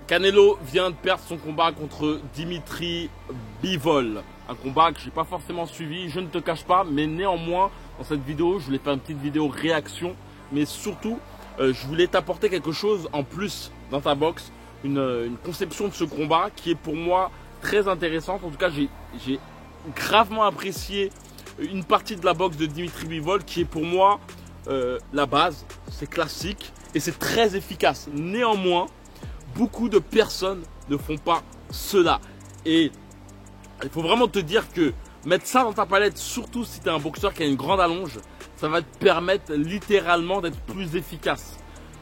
Canelo vient de perdre son combat contre Dimitri Bivol. Un combat que je n'ai pas forcément suivi, je ne te cache pas, mais néanmoins, dans cette vidéo, je voulais faire une petite vidéo réaction, mais surtout, je voulais t'apporter quelque chose en plus dans ta boxe, une conception de ce combat qui est pour moi très intéressante. En tout cas, j'ai gravement apprécié une partie de la boxe de Dimitri Bivol qui est pour moi la base, c'est classique et c'est très efficace. Néanmoins, beaucoup de personnes ne font pas cela. Et il faut vraiment te dire que mettre ça dans ta palette, surtout si tu es un boxeur qui a une grande allonge, ça va te permettre littéralement d'être plus efficace.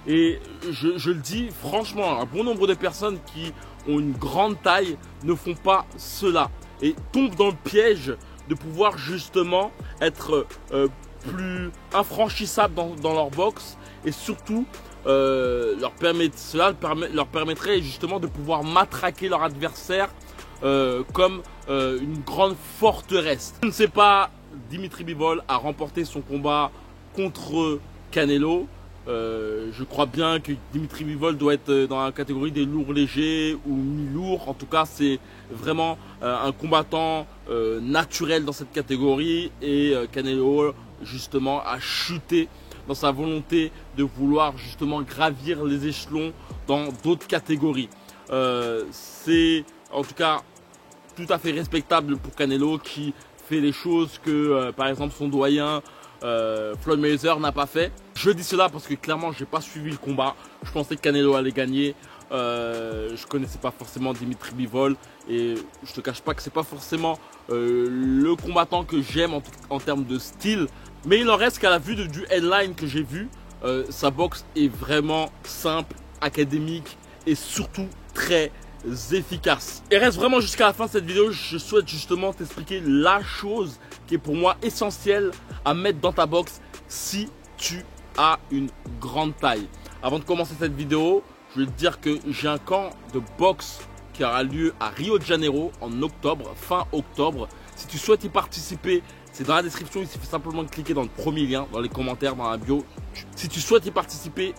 Et je le dis franchement, un bon nombre de personnes qui ont une grande taille ne font pas cela. Et tombent dans le piège de pouvoir justement être plus infranchissable dans leur boxe. Et surtout, cela leur permettrait justement de pouvoir matraquer leur adversaire comme une grande forteresse. Je ne sais pas, Dimitri Bivol a remporté son combat contre Canelo. Je crois bien que Dimitri Bivol doit être dans la catégorie des lourds légers ou mi-lourds. En tout cas, c'est vraiment un combattant naturel dans cette catégorie. Et Canelo, justement, a chuté dans sa volonté de vouloir justement gravir les échelons dans d'autres catégories. C'est en tout cas tout à fait respectable pour Canelo qui fait les choses que par exemple son doyen Floyd Mayweather n'a pas fait. Je dis cela parce que clairement j'ai pas suivi le combat. Je pensais que Canelo allait gagner. Je connaissais pas forcément Dimitri Bivol et je te cache pas que c'est pas forcément le combattant que j'aime en termes de style. Mais il en reste qu'à la vue du headline que j'ai vu, sa boxe est vraiment simple, académique et surtout très efficace. Et reste vraiment jusqu'à la fin de cette vidéo, je souhaite justement t'expliquer la chose qui est pour moi essentielle à mettre dans ta boxe si tu as une grande taille. Avant de commencer cette vidéo, je vais te dire que j'ai un camp de boxe qui aura lieu à Rio de Janeiro en octobre, fin octobre. Si tu souhaites y participer, c'est dans la description, il suffit simplement de cliquer dans le premier lien, dans les commentaires, dans la bio. Si tu souhaites y participer,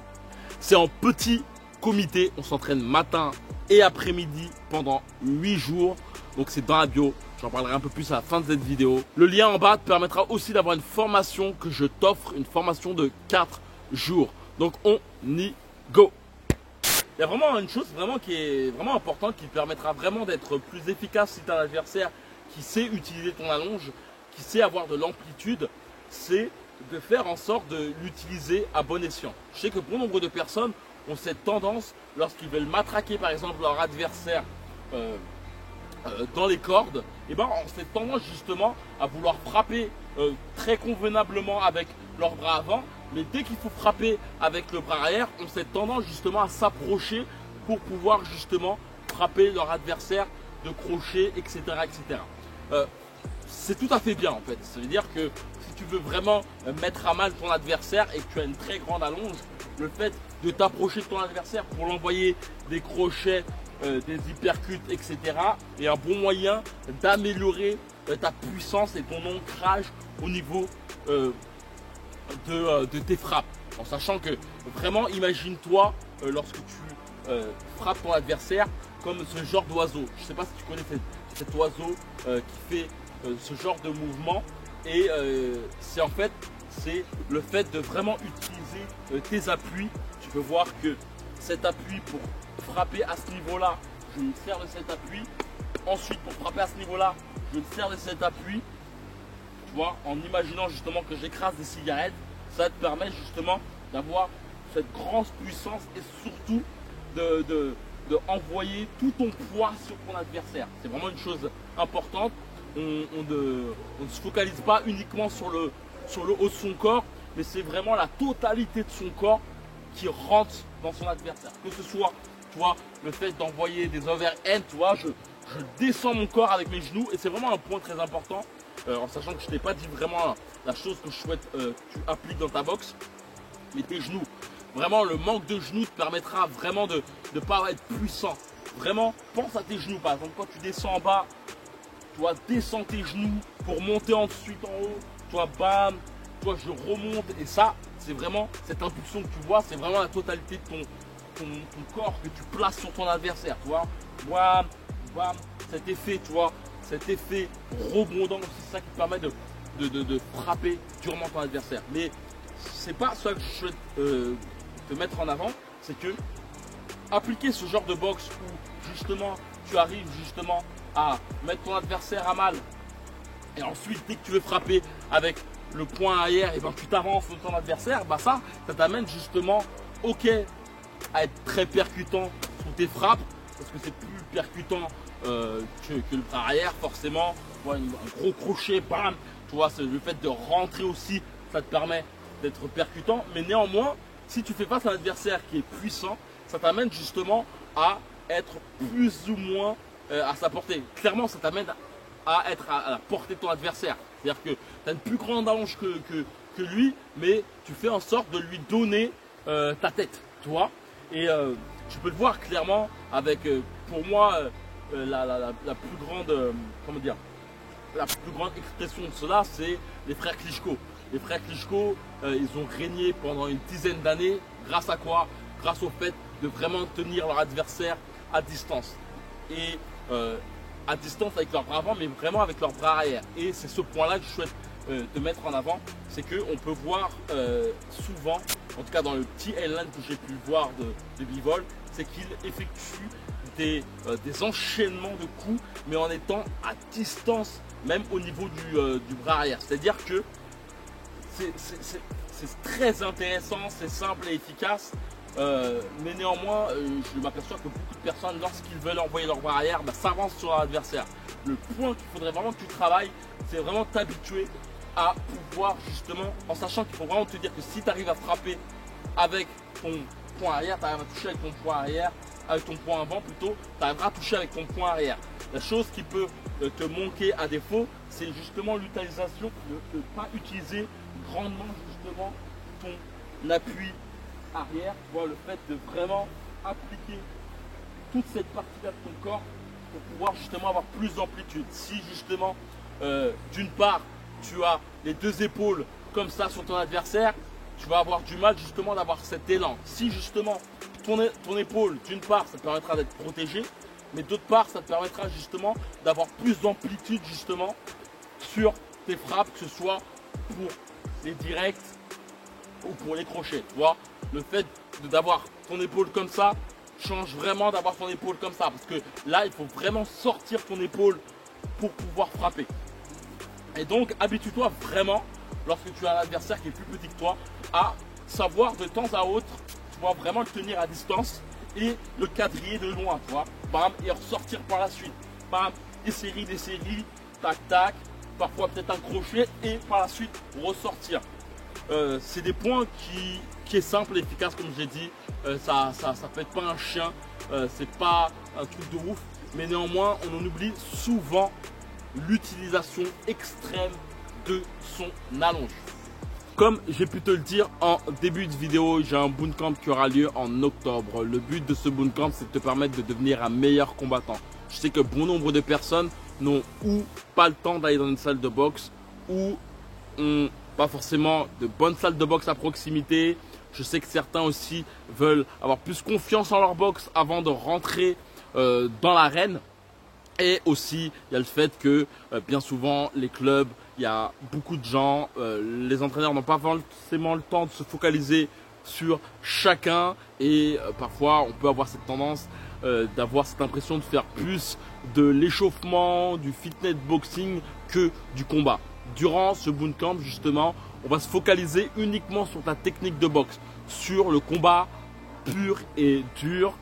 c'est en petit comité, on s'entraîne matin et après-midi pendant 8 jours. Donc c'est dans la bio, j'en parlerai un peu plus à la fin de cette vidéo. Le lien en bas te permettra aussi d'avoir une formation que je t'offre, une formation de 4 jours. Donc on y go. Il y a vraiment une chose qui est vraiment importante qui te permettra vraiment d'être plus efficace si tu as un adversaire qui sait utiliser ton allonge, qui sait avoir de l'amplitude, c'est de faire en sorte de l'utiliser à bon escient. Je sais que bon nombre de personnes ont cette tendance, lorsqu'ils veulent matraquer par exemple leur adversaire dans les cordes, et ben on cette tendance justement à vouloir frapper très convenablement avec leur bras avant, mais dès qu'il faut frapper avec le bras arrière, on cette tendance justement à s'approcher pour pouvoir justement frapper leur adversaire de crochet, etc. etc. C'est tout à fait bien en fait, ça veut dire que si tu veux vraiment mettre à mal ton adversaire et que tu as une très grande allonge, le fait de t'approcher de ton adversaire pour l'envoyer des crochets, des uppercuts, etc. est un bon moyen d'améliorer ta puissance et ton ancrage au niveau de tes frappes. En sachant que vraiment, imagine-toi lorsque tu frappes ton adversaire comme ce genre d'oiseau. Je ne sais pas si tu connais cet oiseau qui fait ce genre de mouvement et c'est le fait de vraiment utiliser tes appuis. Tu peux voir que cet appui pour frapper à ce niveau là, je me sers de cet appui. Ensuite pour frapper à ce niveau là, je me sers de cet appui. Tu vois, en imaginant justement que j'écrase des cigarettes, ça te permet justement d'avoir cette grande puissance et surtout de envoyer tout ton poids sur ton adversaire. C'est vraiment une chose importante. On ne se focalise pas uniquement sur le haut de son corps, mais c'est vraiment la totalité de son corps qui rentre dans son adversaire. Que ce soit, tu vois, le fait d'envoyer des overhands, tu vois, je descends mon corps avec mes genoux et c'est vraiment un point très important, en sachant que je t'ai pas dit vraiment la chose que je souhaite que tu appliques dans ta boxe, mais tes genoux. Vraiment, le manque de genoux te permettra vraiment de ne pas être puissant. Vraiment, pense à tes genoux. Par exemple, quand tu descends en bas, tu vois, descends tes genoux pour monter ensuite en haut. Tu vois, bam, tu vois, je remonte. Et ça, c'est vraiment cette impulsion que tu vois, c'est vraiment la totalité ton corps que tu places sur ton adversaire, tu vois. Bam, bam, cet effet, tu vois, cet effet rebondant, c'est ça qui te permet de frapper durement ton adversaire. Mais c'est pas ça que je souhaite te mettre en avant, c'est que appliquer ce genre de boxe où justement tu arrives justement à mettre ton adversaire à mal et ensuite dès que tu veux frapper avec le poing arrière et ben tu t'avances sur ton adversaire, bah ça t'amène justement ok à être très percutant sur tes frappes parce que c'est plus percutant que le bras arrière forcément. Tu vois, un gros crochet, bam, tu vois, le fait de rentrer aussi, ça te permet d'être percutant, mais néanmoins si tu fais face à un adversaire qui est puissant, ça t'amène justement à être plus ou moins à sa portée. Clairement, ça t'amène à être à la portée de ton adversaire. C'est-à-dire que tu as une plus grande allonge que lui, mais tu fais en sorte de lui donner ta tête, tu vois. Et tu peux le voir clairement avec, pour moi, la plus grande, comment dire, la plus grande expression de cela, c'est les frères Klitschko. Les frères Klitschko, ils ont régné pendant une dizaine d'années. Grâce à quoi? Grâce au fait de vraiment tenir leur adversaire à distance. Et à distance avec leurs bras avant, mais vraiment avec leurs bras arrière. Et c'est ce point-là que je souhaite te mettre en avant. C'est qu'on peut voir souvent, en tout cas dans le petit L1 que j'ai pu voir de Bivol, c'est qu'il effectue des enchaînements de coups, mais en étant à distance, même au niveau du bras arrière. C'est-à-dire que c'est très intéressant, c'est simple et efficace. Mais néanmoins, je m'aperçois que beaucoup de personnes, lorsqu'ils veulent envoyer leur bras arrière, s'avancent sur l'adversaire. Le point qu'il faudrait vraiment que tu travailles, c'est vraiment t'habituer à pouvoir justement, en sachant qu'il faut vraiment te dire que si tu arrives à frapper avec ton poing arrière, tu arrives à toucher avec ton poing arrière, avec ton poing avant plutôt, tu arriveras à toucher avec ton poing arrière. La chose qui peut te manquer à défaut, c'est justement l'utilisation de ne pas utiliser grandement justement ton appui arrière, tu vois, le fait de vraiment appliquer toute cette partie-là de ton corps pour pouvoir justement avoir plus d'amplitude. Si justement, d'une part, tu as les deux épaules comme ça sur ton adversaire, tu vas avoir du mal justement d'avoir cet élan. Si justement, ton épaule, d'une part, ça te permettra d'être protégé, mais d'autre part, ça te permettra justement d'avoir plus d'amplitude justement sur tes frappes, que ce soit pour les directs ou pour les crochets, tu vois. Le fait d'avoir ton épaule comme ça change vraiment d'avoir ton épaule comme ça, parce que là il faut vraiment sortir ton épaule pour pouvoir frapper. Et donc habitue-toi vraiment, lorsque tu as un adversaire qui est plus petit que toi, à savoir de temps à autre, tu vois, vraiment le tenir à distance et le quadriller de loin, tu vois, bam, et ressortir par la suite, bam, des séries, tac tac, parfois peut-être un crochet et par la suite ressortir. C'est des points qui est simple et efficace, comme j'ai dit. Ça peut être pas un chien, c'est pas un truc de ouf, mais néanmoins on en oublie souvent l'utilisation extrême de son allonge. Comme j'ai pu te le dire en début de vidéo, j'ai un bootcamp qui aura lieu en octobre. Le but de ce bootcamp, c'est de te permettre de devenir un meilleur combattant. Je sais que bon nombre de personnes n'ont ou pas le temps d'aller dans une salle de boxe, ou ont pas forcément de bonnes salles de boxe à proximité. Je sais que certains aussi veulent avoir plus confiance en leur boxe avant de rentrer dans l'arène. Et aussi, il y a le fait que bien souvent, les clubs, il y a beaucoup de gens, les entraîneurs n'ont pas forcément le temps de se focaliser sur chacun. Et parfois, on peut avoir cette tendance d'avoir cette impression de faire plus de l'échauffement, du fitness boxing que du combat. Durant ce bootcamp, justement, on va se focaliser uniquement sur ta technique de boxe, sur le combat pur et dur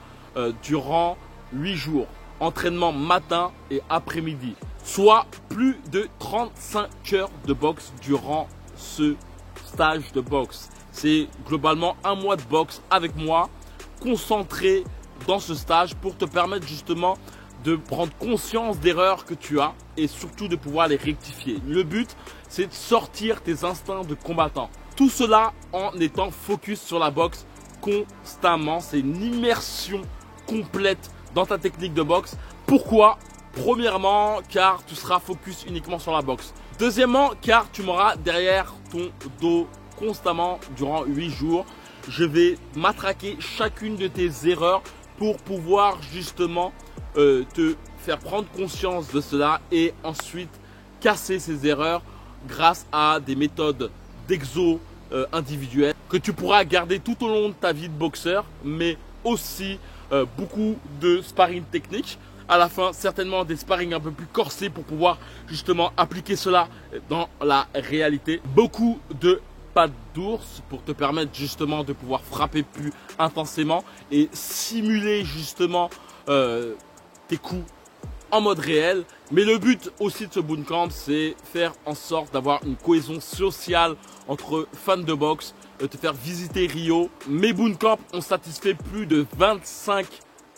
durant 8 jours. Entraînement matin et après-midi, soit plus de 35 heures de boxe durant ce stage de boxe. C'est globalement un mois de boxe avec moi, concentré dans ce stage pour te permettre justement de prendre conscience d'erreurs que tu as et surtout de pouvoir les rectifier. Le but, c'est de sortir tes instincts de combattant. Tout cela en étant focus sur la boxe constamment. C'est une immersion complète dans ta technique de boxe. Pourquoi? Premièrement, car tu seras focus uniquement sur la boxe. Deuxièmement, car tu m'auras derrière ton dos constamment durant 8 jours. je vais matraquer chacune de tes erreurs pour pouvoir justement te faire prendre conscience de cela et ensuite casser ces erreurs grâce à des méthodes d'exo individuelles que tu pourras garder tout au long de ta vie de boxeur, mais aussi beaucoup de sparring techniques. À la fin, certainement des sparring un peu plus corsés pour pouvoir justement appliquer cela dans la réalité. Beaucoup de pattes d'ours pour te permettre justement de pouvoir frapper plus intensément et simuler justement tes coups en mode réel. Mais le but aussi de ce bootcamp, c'est faire en sorte d'avoir une cohésion sociale entre fans de boxe, te faire visiter Rio. Mes bootcamps ont satisfait plus de 25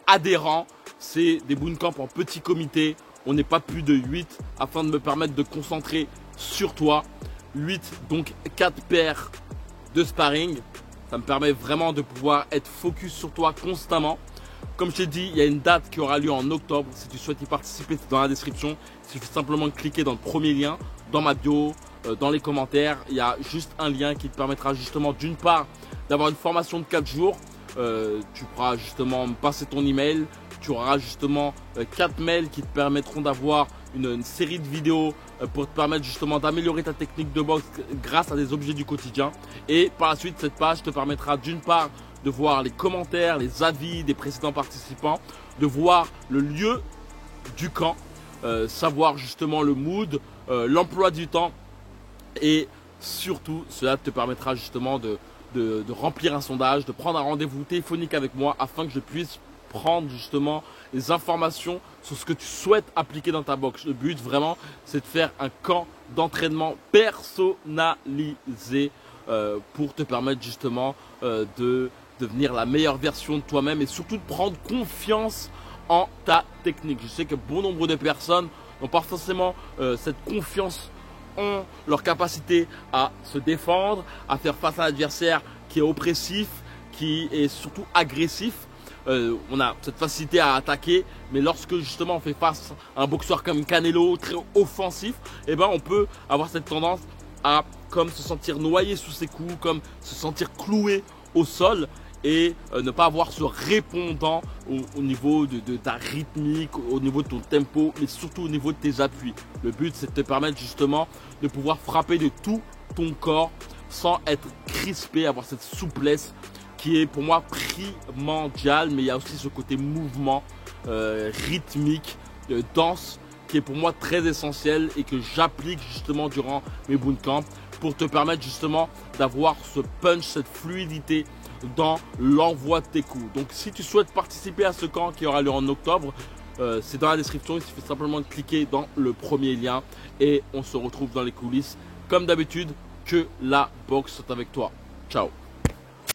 adhérents. C'est des bootcamps en petit comité. On n'est pas plus de 8 afin de me permettre de concentrer sur toi. 8, donc 4 paires de sparring. Ça me permet vraiment de pouvoir être focus sur toi constamment. Comme je t'ai dit, il y a une date qui aura lieu en octobre. Si tu souhaites y participer, c'est dans la description. Il suffit simplement de cliquer dans le premier lien, dans ma bio, dans les commentaires. Il y a juste un lien qui te permettra justement d'une part d'avoir une formation de 4 jours. Tu pourras justement me passer ton email. Tu auras justement 4 mails qui te permettront d'avoir une série de vidéos pour te permettre justement d'améliorer ta technique de boxe grâce à des objets du quotidien. Et par la suite, cette page te permettra d'une part de voir les commentaires, les avis des précédents participants, de voir le lieu du camp, savoir justement le mood, l'emploi du temps et surtout cela te permettra justement de remplir un sondage, de prendre un rendez-vous téléphonique avec moi afin que je puisse prendre justement les informations sur ce que tu souhaites appliquer dans ta boxe. Le but vraiment, c'est de faire un camp d'entraînement personnalisé pour te permettre justement de devenir la meilleure version de toi-même et surtout de prendre confiance en ta technique. Je sais que bon nombre de personnes n'ont pas forcément cette confiance en leur capacité à se défendre, à faire face à l'adversaire qui est oppressif, qui est surtout agressif. On a cette facilité à attaquer, mais lorsque justement on fait face à un boxeur comme Canelo, très offensif, eh ben on peut avoir cette tendance à comme se sentir noyé sous ses coups, comme se sentir cloué au sol et ne pas avoir ce répondant au niveau de ta rythmique, au niveau de ton tempo, mais surtout au niveau de tes appuis. Le but, c'est de te permettre justement de pouvoir frapper de tout ton corps sans être crispé, avoir cette souplesse qui est pour moi primordiale, mais il y a aussi ce côté mouvement, rythmique, danse, qui est pour moi très essentiel et que j'applique justement durant mes bootcamps pour te permettre justement d'avoir ce punch, cette fluidité dans l'envoi de tes coups. Donc si tu souhaites participer à ce camp qui aura lieu en octobre, c'est dans la description, il suffit simplement de cliquer dans le premier lien et on se retrouve dans les coulisses comme d'habitude. Que la boxe soit avec toi. Ciao.